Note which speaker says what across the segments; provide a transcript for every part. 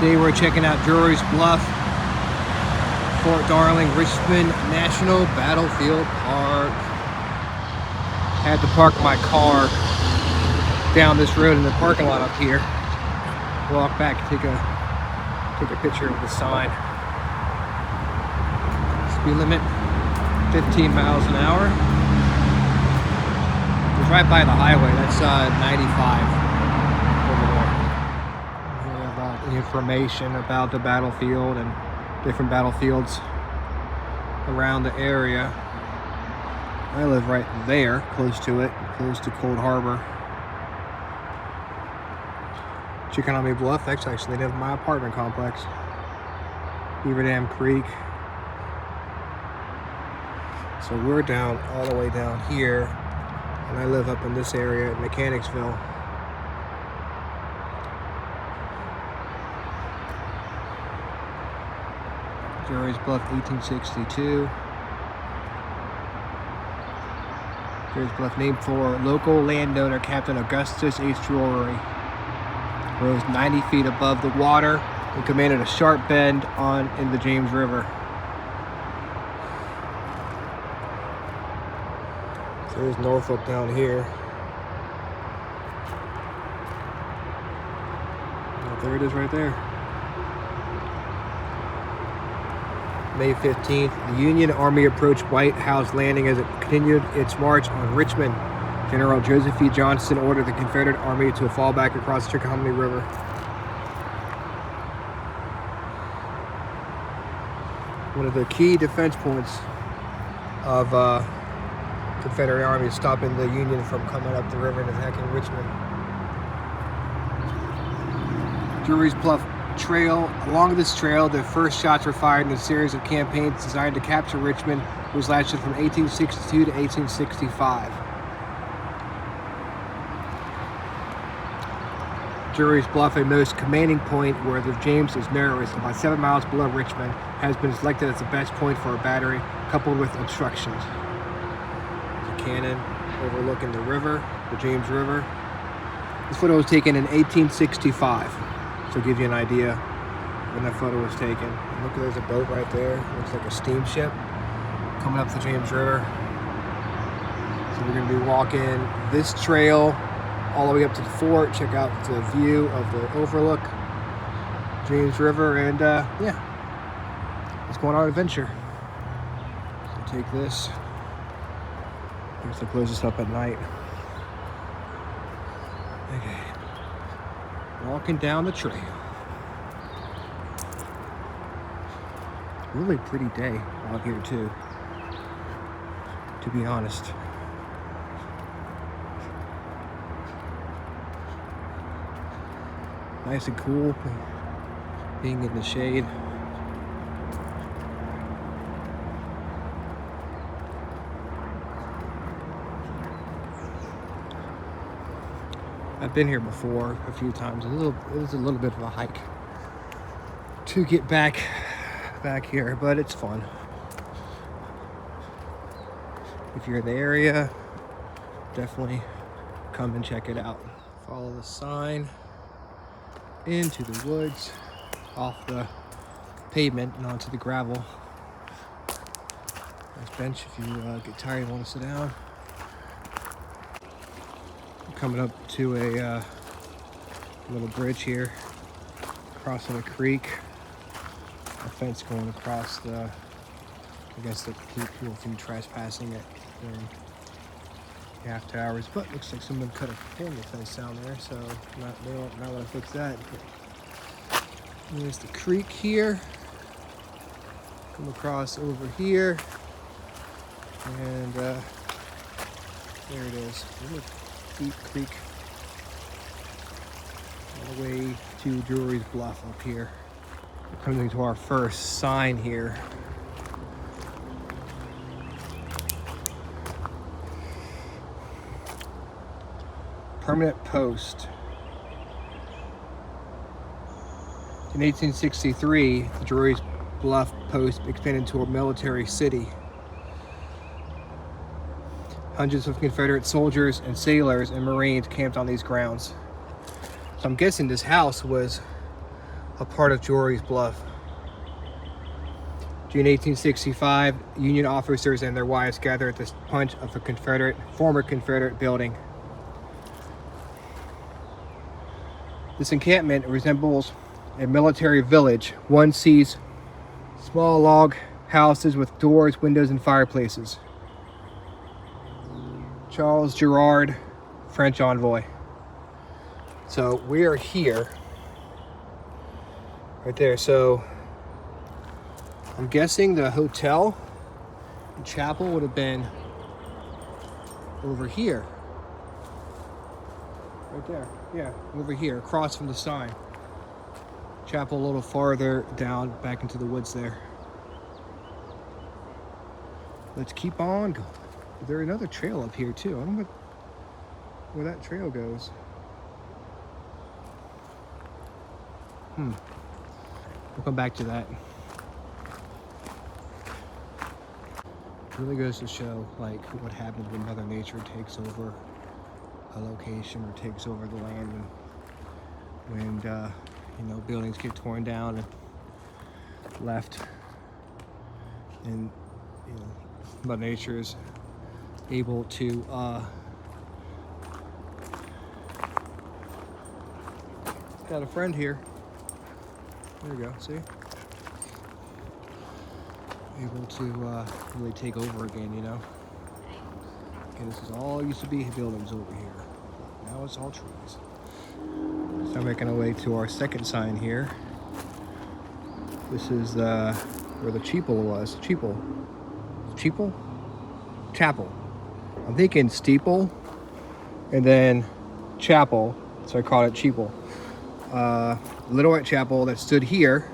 Speaker 1: Today we're checking out Drewry's Bluff, Fort Darling, Richmond National Battlefield Park. Had to park my car down this road in the parking lot up here. Walk back and take a picture of the sign. Speed limit 15 miles an hour. It's right by the highway. That's 95 over there. About information about the battlefield and different battlefields around the area. I live right there, close to it, close to Cold Harbor. Chickenomy Bluff, that's actually the name of my apartment complex. Beaver Dam Creek. So we're down all the way down here, and I live up in this area at Mechanicsville. Drewry's Bluff, 1862. Drewry's Bluff, named for local landowner Captain Augustus H. Drewry. Rose 90 feet above the water and commanded a sharp bend in the James River. So there's Norfolk down here. Oh, there it is right there. May 15th, the Union Army approached White House Landing as it continued its march on Richmond. General Joseph E. Johnston ordered the Confederate Army to fall back across the Chickahominy River. One of the key defense points of Confederate Army is stopping the Union from coming up the river and attacking Richmond. Drewry's Bluff Trail. Along this trail, the first shots were fired in a series of campaigns designed to capture Richmond, which lasted from 1862 to 1865. Drewry's Bluff, a most commanding point where the James is narrowest, about 7 miles below Richmond, has been selected as the best point for a battery, coupled with obstructions. There's a cannon overlooking the river, the James River. This photo was taken in 1865, so give you an idea when that photo was taken. And look, there's a boat right there. It looks like a steamship coming up the James River. So we're going to be walking this trail all the way up to the fort, check out the view of the overlook, James River, and yeah, let's go on our adventure. So take this. Here's the closest up at night. Okay, walking down the trail. Really pretty day out here too, to be honest. Nice and cool, being in the shade. I've been here before a few times. It was a little bit of a hike to get back here, but it's fun. If you're in the area, definitely come and check it out. Follow the sign into the woods, off the pavement and onto the gravel. Nice bench if you get tired and want to sit down. I'm coming up to a little bridge here, crossing a creek. A fence going across the, I guess, to keep people from trespassing it during the after hours. But looks like someone cut a hole in the fence down there, so not want to fix that. But there's the creek here. Come across over here, and there it is. Really deep creek all the way to Drewry's Bluff up here. We're coming to our first sign here. Permanent post. In 1863, the Drewry's Bluff post expanded into a military city. Hundreds of Confederate soldiers and sailors and Marines camped on these grounds. So I'm guessing this house was a part of Drewry's Bluff. June 1865, Union officers and their wives gathered at the punch of a former Confederate building. This encampment resembles a military village. One sees small log houses with doors, windows, and fireplaces. Charles Gerard, French envoy. So we are here, right there. So I'm guessing the hotel and chapel would have been over here. Right there, yeah, over here, across from the sign. Chapel a little farther down, back into the woods there. Let's keep on going. There's another trail up here too. I don't know where that trail goes. We'll come back to that. It really goes to show like what happens when Mother Nature takes over a location or takes over the land, and when you know, buildings get torn down and left, and you know, Mother Nature is able to got a friend here. There you go, see? Able to really take over again, you know? And this is all used to be buildings over here. Now it's all trees. So I'm making our way to our second sign here. This is where the chapel was. Chapel? Chapel. I'm thinking steeple and then chapel, so I call it chapel. Little White Chapel that stood here,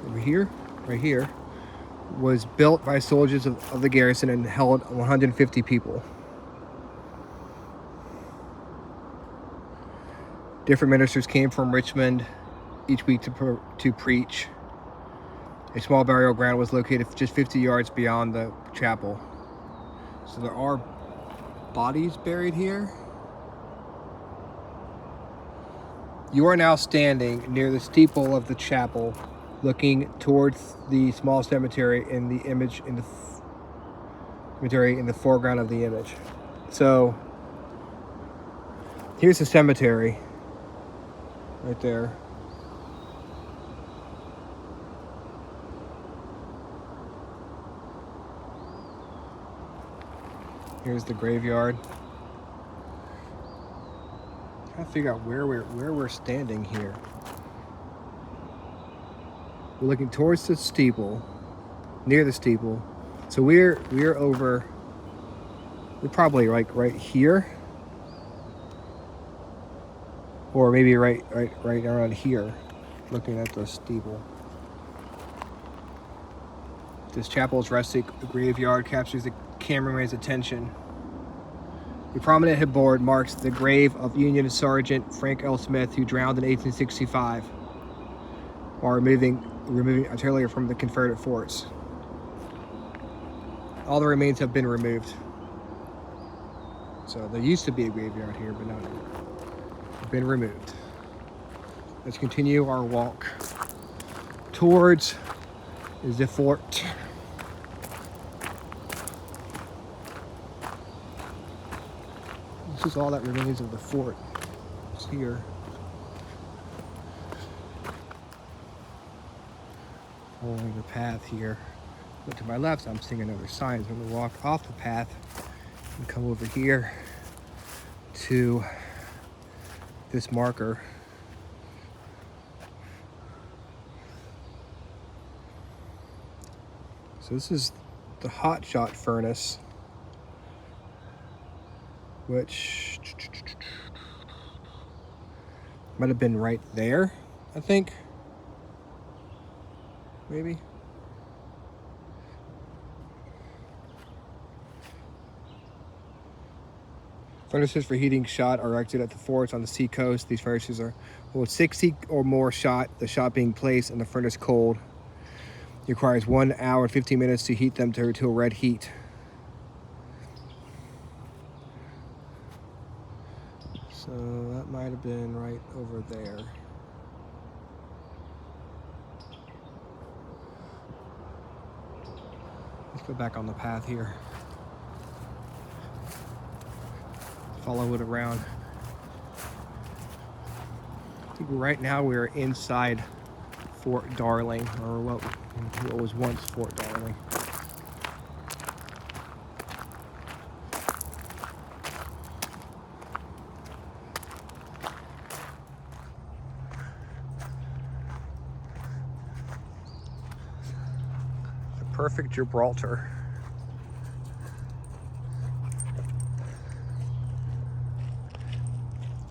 Speaker 1: over here, right here, was built by soldiers of the garrison and held 150 people. Different ministers came from Richmond each week to preach. A small burial ground was located just 50 yards beyond the chapel. So there are bodies buried here. You are now standing near the steeple of the chapel, looking towards the small cemetery in the image in the foreground of the image. So here's the cemetery right there. Here's the graveyard. Trying to figure out where we're standing here. We're looking towards the steeple, near the steeple. So we're over. We're probably like right here, or maybe right around here, looking at the steeple. This chapel's rustic graveyard captures the cameraman's attention. The prominent headboard marks the grave of Union Sergeant Frank L. Smith, who drowned in 1865 while removing artillery from the Confederate forts. All the remains have been removed. So there used to be a graveyard here, but now it's been removed. Let's continue our walk towards the fort. This is all that remains of the fort. It's here. Following the path here. Look to my left, I'm seeing another sign. So I'm going to walk off the path and come over here to this marker. So this is the hot shot furnace, which might have been right there, I think. Maybe. Furnaces for heating shot are erected at the forts on the sea coast. These furnaces are hold 60 or more shot, the shot being placed in the furnace cold. It requires 1 hour and 15 minutes to heat them to a red heat. So that might have been right over there. Go back on the path here. Follow it around. I think right now we're inside Fort Darling, or what was once Fort Darling. The perfect Gibraltar.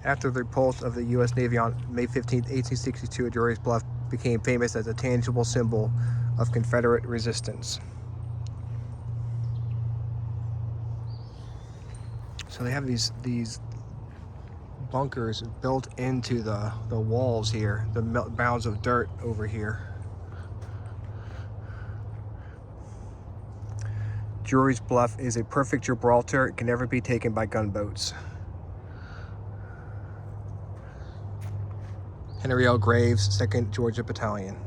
Speaker 1: After the repulse of the U.S. Navy on May 15, 1862, at Drewry's Bluff became famous as a tangible symbol of Confederate resistance. So they have these bunkers built into the walls here, the mounds of dirt over here. Drewry's Bluff is a perfect Gibraltar. It can never be taken by gunboats. Henry L. Graves, 2nd Georgia Battalion.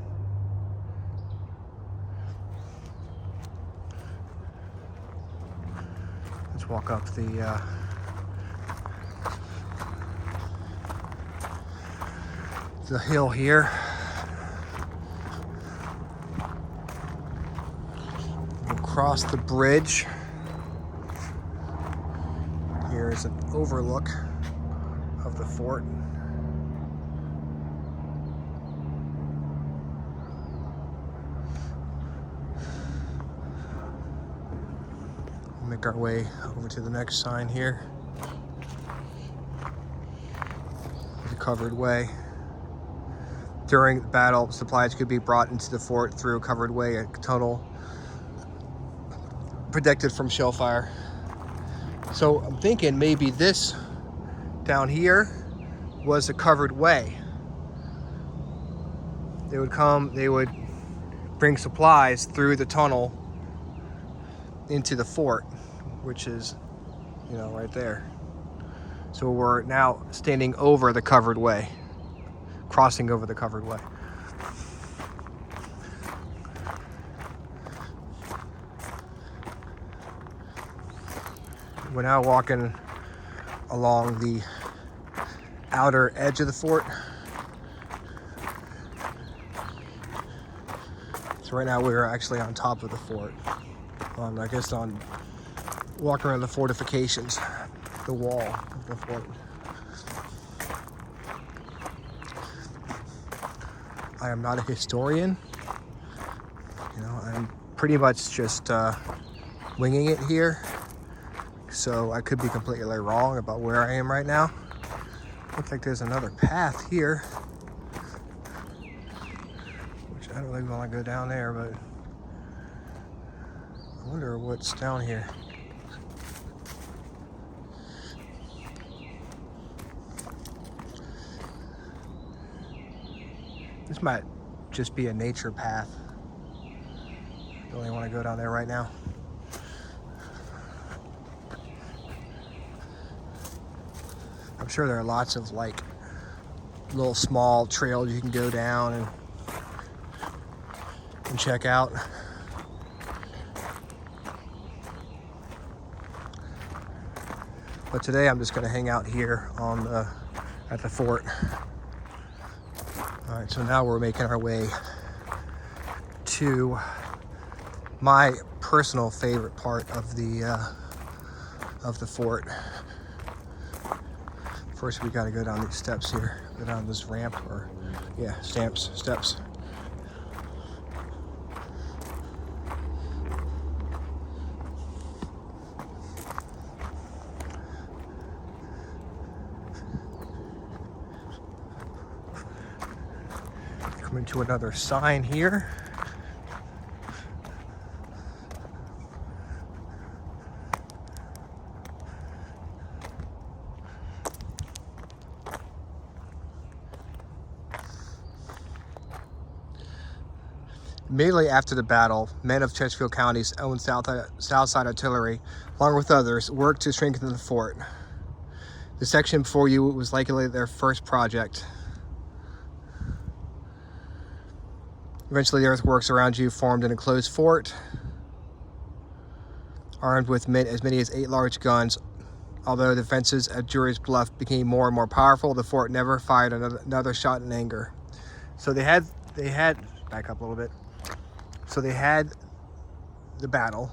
Speaker 1: Let's walk up the hill here. We'll cross the bridge. Here is an overlook of the fort. Make our way over to the next sign here. The covered way. During the battle, supplies could be brought into the fort through a covered way, a tunnel protected from shell fire. So I'm thinking maybe this down here was a covered way. They would bring supplies through the tunnel into the fort, which is, you know, right there. So we're now standing over the covered way, crossing over the covered way. We're now walking along the outer edge of the fort. So right now we're actually on top of the fort. I guess on walking around the fortifications, the wall of the fort. I am not a historian. You know, I'm pretty much just winging it here. So I could be completely wrong about where I am right now. Looks like there's another path here, which I don't really want to go down there, but I wonder what's down here. This might just be a nature path. Don't really want to go down there right now. I'm sure there are lots of like little small trails you can go down and check out. But today I'm just going to hang out here at the fort. All right, so now we're making our way to my personal favorite part of the fort. First, we got to go down these steps here, go down this ramp, or yeah, steps. Coming to another sign here. Immediately after the battle, men of Chesterfield County's own Southside Artillery, along with others, worked to strengthen the fort. The section before you was likely their first project. Eventually, the earthworks around you formed an enclosed fort. armed with as many as 8 large guns. Although the defenses at Drewry's Bluff became more and more powerful, the fort never fired another shot in anger. So they had back up a little bit. So they had the battle,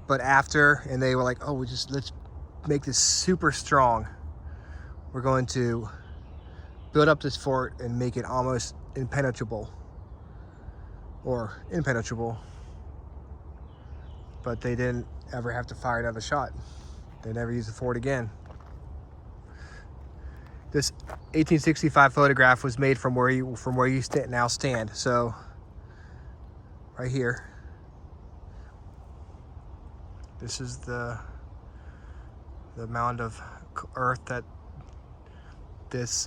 Speaker 1: but after, and they were like, oh, let's make this super strong. We're going to build up this fort and make it almost impenetrable, but they didn't ever have to fire another shot. They never used the fort again. This 1865 photograph was made from where you now stand. So right here, this is the mound of earth that this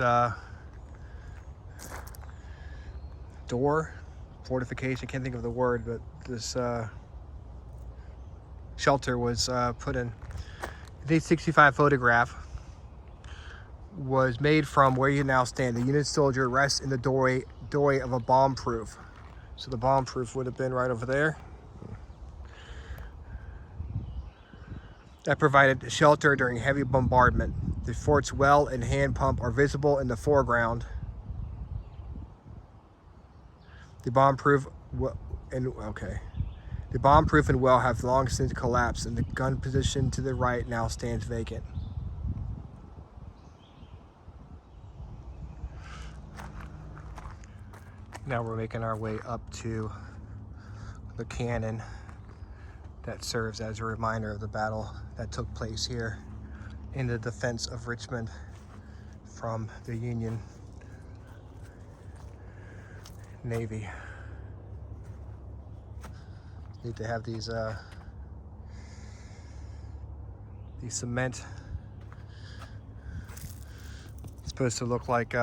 Speaker 1: fortification, I can't think of the word, but this shelter was put in. The 1865 photograph was made from where you now stand. The Union soldier rests in the doorway of a bomb-proof. So the bomb-proof would have been right over there. That provided shelter during heavy bombardment. The fort's well and hand pump are visible in the foreground. The bomb-proof and well have long since collapsed, and the gun position to the right now stands vacant. Now we're making our way up to the cannon that serves as a reminder of the battle that took place here in the defense of Richmond from the Union Navy. Need to have these cement. It's supposed to look like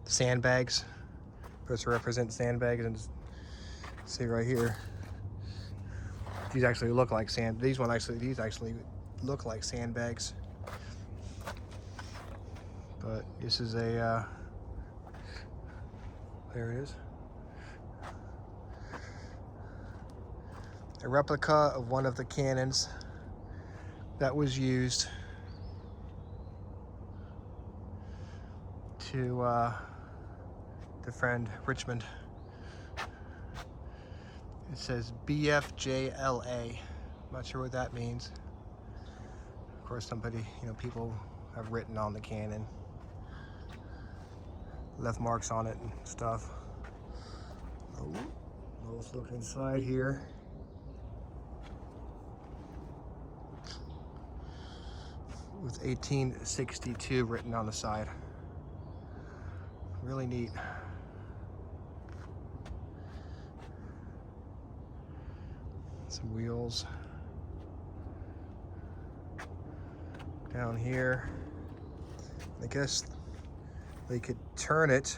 Speaker 1: sandbags. Supposed to represent sandbags, and see right here. These actually look like these actually look like sandbags. But this is a there it is. A replica of one of the cannons that was used to defend Richmond. It says BFJLA. I'm not sure what that means. Of course, people have written on the cannon, left marks on it and stuff. Oh, let's look inside here. With 1862 written on the side. Really neat. Some wheels down here. I guess they could turn it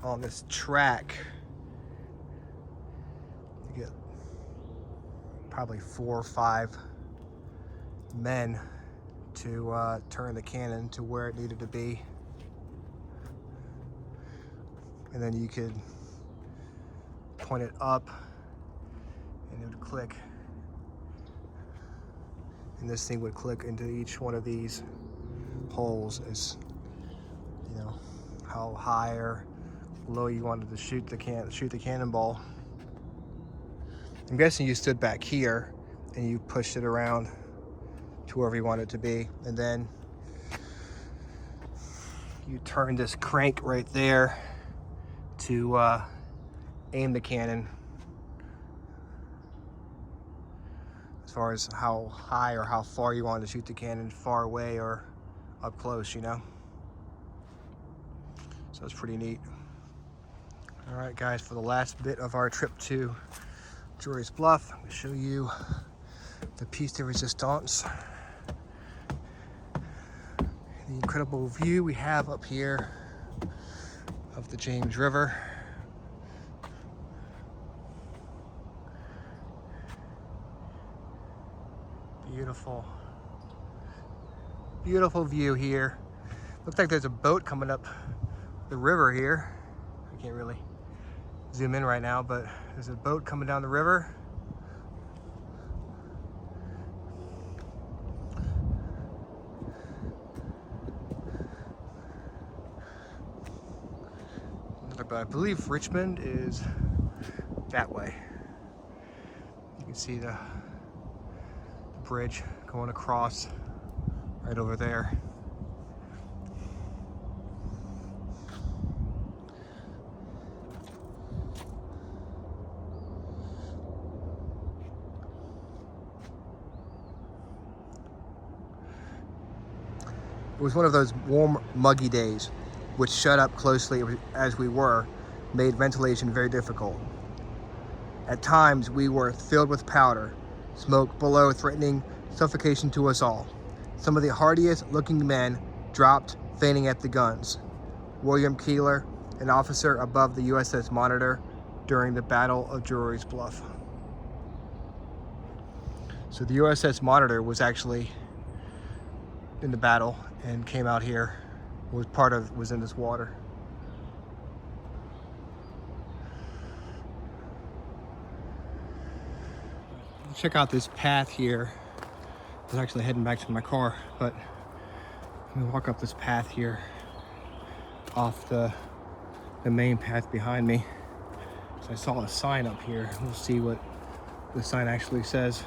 Speaker 1: on this track. You get probably 4 or 5 men to turn the cannon to where it needed to be. And then you could point it up and it would click. And this thing would click into each one of these holes as, how high or low you wanted to shoot the cannonball. I'm guessing you stood back here and you pushed it around to wherever you want it to be, and then you turn this crank right there to aim the cannon as far as how high or how far you want to shoot the cannon, far away or up close, So it's pretty neat. All right, guys, for the last bit of our trip to Drewry's Bluff, I'm going to show you the piece de resistance. The incredible view we have up here of the James River. Beautiful, beautiful view here. Looks like there's a boat coming up the river here. I can't really zoom in right now, but there's a boat coming down the river. farther, but I believe Richmond is that way. You can see the bridge going across right over there. It was one of those warm, muggy days, which shut up closely as we were, made ventilation very difficult. At times, we were filled with powder, smoke below threatening suffocation to us all. Some of the hardiest looking men dropped fainting at the guns. William Keeler, an officer above the USS Monitor during the Battle of Drewry's Bluff. So the USS Monitor was actually in the battle and came out here, was in this water. Check out this path here. I was actually heading back to my car, but let me walk up this path here off the main path behind me. So I saw a sign up here. We'll see what the sign actually says.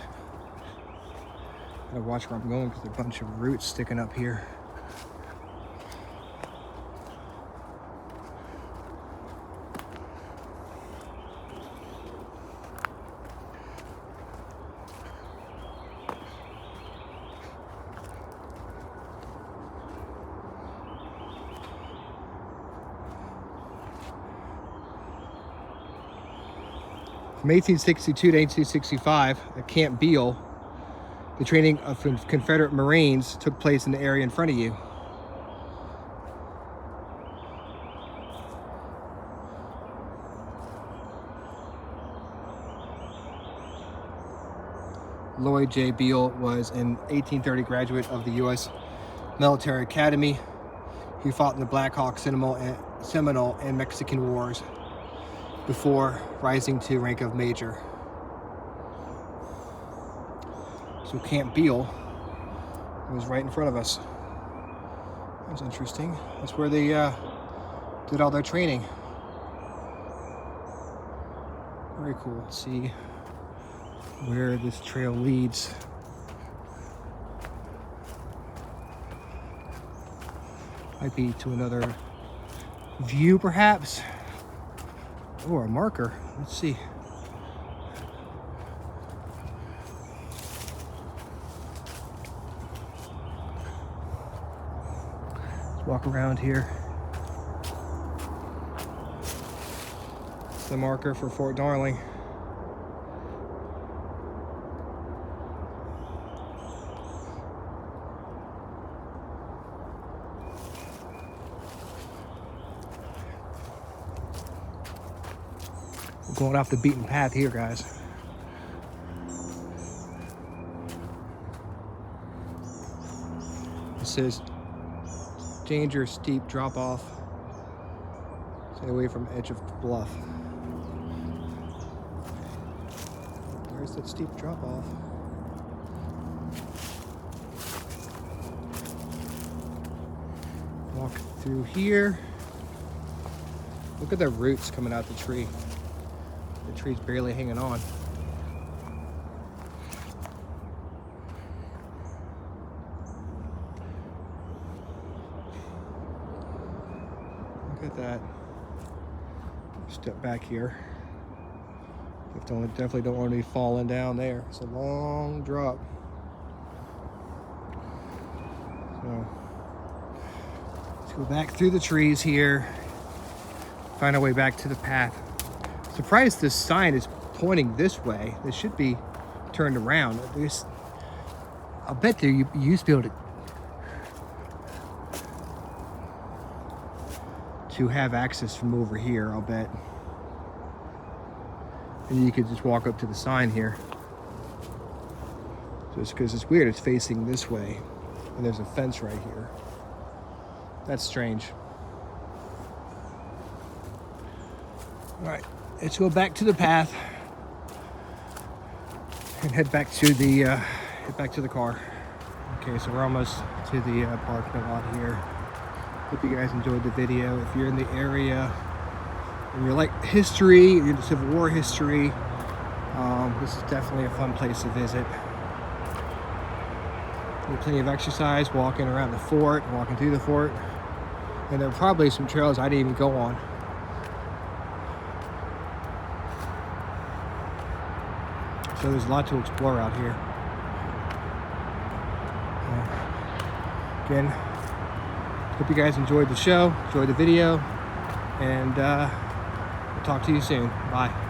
Speaker 1: Gotta watch where I'm going because there's a bunch of roots sticking up here. From 1862 to 1865 at Camp Beale, the training of Confederate Marines took place in the area in front of you. Lloyd J. Beale was an 1830 graduate of the U.S. Military Academy. He fought in the Black Hawk, Seminole, and Mexican Wars before rising to rank of major. So Camp Beale was right in front of us. That's interesting. That's where they did all their training. Very cool. Let's see where this trail leads. Might be to another view, perhaps. Or a marker. Let's see. Let's walk around here. It's the marker for Fort Darling. Going off the beaten path here, guys. It says danger, steep drop off. Stay away from edge of bluff. There's that steep drop off. Walk through here. Look at the roots coming out the tree. The tree's barely hanging on. Look at that. Step back here. Definitely don't want to be falling down there. It's a long drop. So let's go back through the trees here. Find our way back to the path. Surprised this sign is pointing this way. This should be turned around. I'll bet there you used to be able to have access from over here, I'll bet. And you could just walk up to the sign here. Just because it's weird, it's facing this way. And there's a fence right here. That's strange. All right. Let's go back to the path and head back to the car. Okay, so we're almost to the parking lot here. Hope you guys enjoyed the video. If you're in the area If you like history, you're into Civil War history, this is definitely a fun place to visit. There's plenty of exercise, walking around the fort, walking through the fort. And there are probably some trails I didn't even go on. So there's a lot to explore out here. Again, hope you guys enjoyed the show, enjoyed the video, and we'll talk to you soon. Bye.